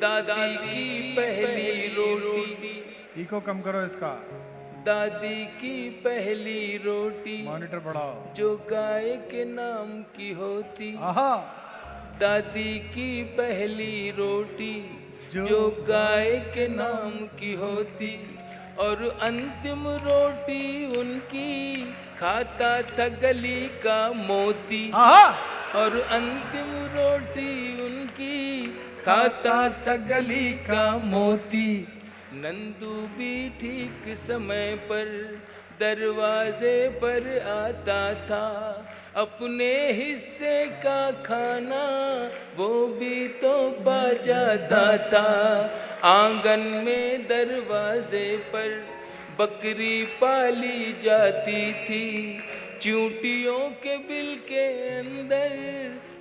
दादी की पहली रोटी। इको कम करो इसका। दादी की पहली रोटी मॉनिटर बढ़ाओ। जो गाय के नाम की होती। आहा। दादी की पहली रोटी जो गाय के नाम की होती, और अंतिम रोटी उनकी खाता था गली का मोती। और अंतिम रोटी उनकी खाता था गली का मोती। नंदू भी ठीक समय पर दरवाजे पर आता था, अपने हिस्से का खाना वो भी तो पा जाता था। आंगन में दरवाजे पर बकरी पाली जाती थी, चूंटियों के बिल के अंदर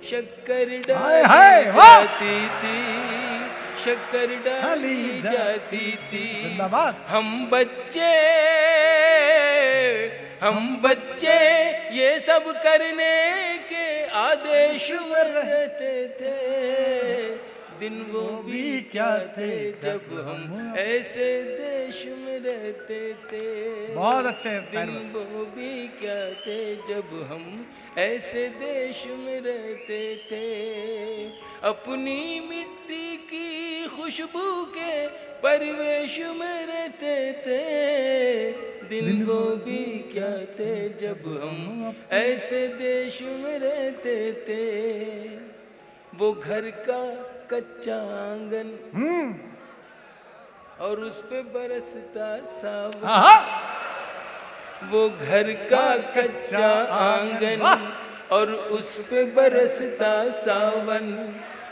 शक्कर डाली जाती थी, शक्कर डाली जाती थी। हम बच्चे ये सब करने के आदेश में रहते थे। दिन वो भी क्या थे जब हम ऐसे देश में रहते थे। बहुत अच्छे। दिन वो भी क्या थे जब हम ऐसे देश में रहते थे। अपनी मिट्टी की खुशबू के परिवेश में रहते थे। दिन वो भी क्या थे जब हम ऐसे देश में रहते थे। वो घर का कच्चा आंगन और उस पे बरसता सावन। वो घर का कच्चा आंगन और उस पे बरसता सावन।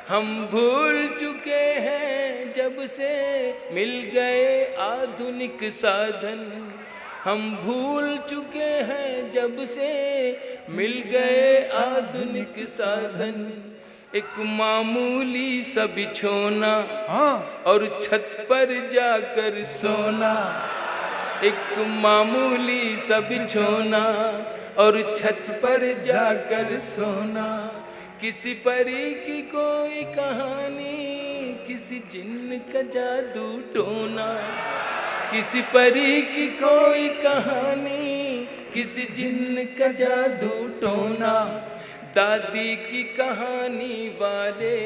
हम भूल चुके हैं जब से मिल गए आधुनिक साधन। हम भूल चुके हैं जब से मिल गए आधुनिक साधन। एक मामूली सा बिछोना और छत पर जाकर सोना। एक मामूली सा बिछोना और छत पर जाकर सोना। किसी परी की कोई कहानी, किसी जिन्न का जादू टोना। किसी परी की कोई कहानी, किसी जिन्न का जादू टोना। दादी की कहानी वाले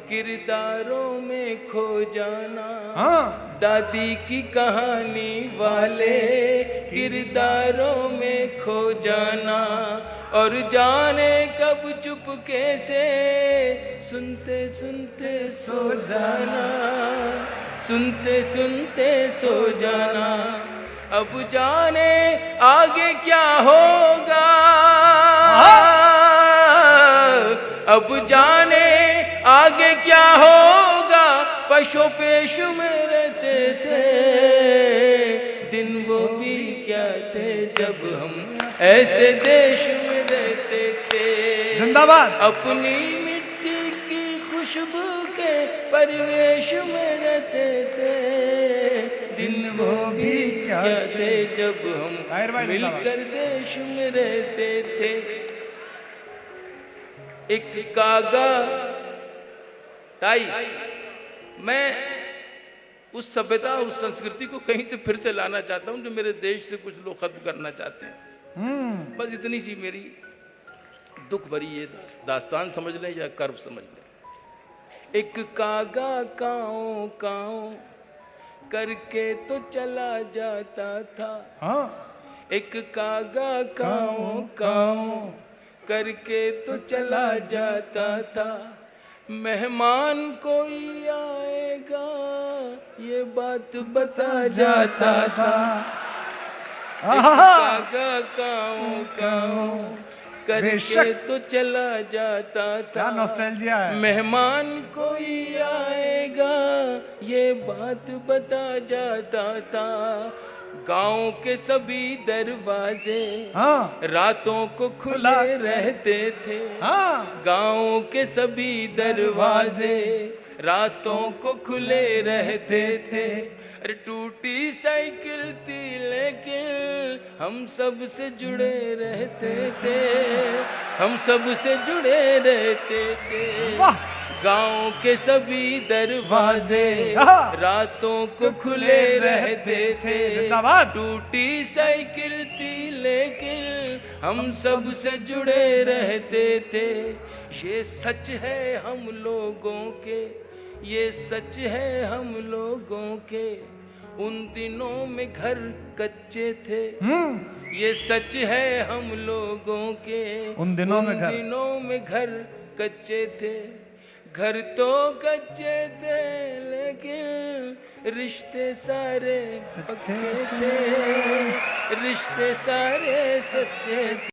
किरदारों में खो जाना। दादी की कहानी वाले किरदारों में खो जाना। और जाने कब चुपके से सुनते सुनते सो जाना। सुनते सुनते सो जाना। अब जाने आगे क्या होगा। अब जाने आगे क्या होगा। पशु पेश में रहते थे। दिन वो भी क्या थे जब हम ऐसे देश में रहते थे। जिंदाबाद। अपनी मिट्टी की खुशबू के परिवेश में रहते थे। दिन वो भी क्या थे जब हम मिलकर देश में रहते थे। एक कागा ताई, मैं उस सभ्यता उस संस्कृति को कहीं से फिर से लाना चाहता हूं जो मेरे देश से कुछ लोग खत्म करना चाहते हैं। बस इतनी सी मेरी दुख भरी ये दास्तान समझ लें या कर्व समझ लें। एक कागा काओ काओ करके तो चला जाता था। एक कागा काओ काओ करके तो चला जाता था। मेहमान कोई आएगा ये बात बता जाता था। कागा काओ काओ करके तो चला जाता था। नॉस्टैल्जिया है। मेहमान कोई आएगा ये बात बता जाता था। गांव के सभी दरवाजे रातों को खुले रहते थे। गांव के सभी दरवाजे रातों को खुले रहते थे। अरे टूटी साइकिल थी लेकिन हम सब से जुड़े रहते थे। हम सब से जुड़े रहते थे। गांव के सभी दरवाजे हाँ। रातों को खुले रहते थे। जिंदाबाद। टूटी साइकिल थी लेकिन हम सब से जुड़े रहते थे। ये सच है हम लोगों के, ये सच है हम लोगों के। उन दिनों में घर कच्चे थे, ये सच है हम लोगों के। उन दिनों में घर। दिनों में घर कच्चे थे। घर तो कच्चे थे लेकिन रिश्ते सारे पक्के थे, रिश्ते सारे सच्चे थे।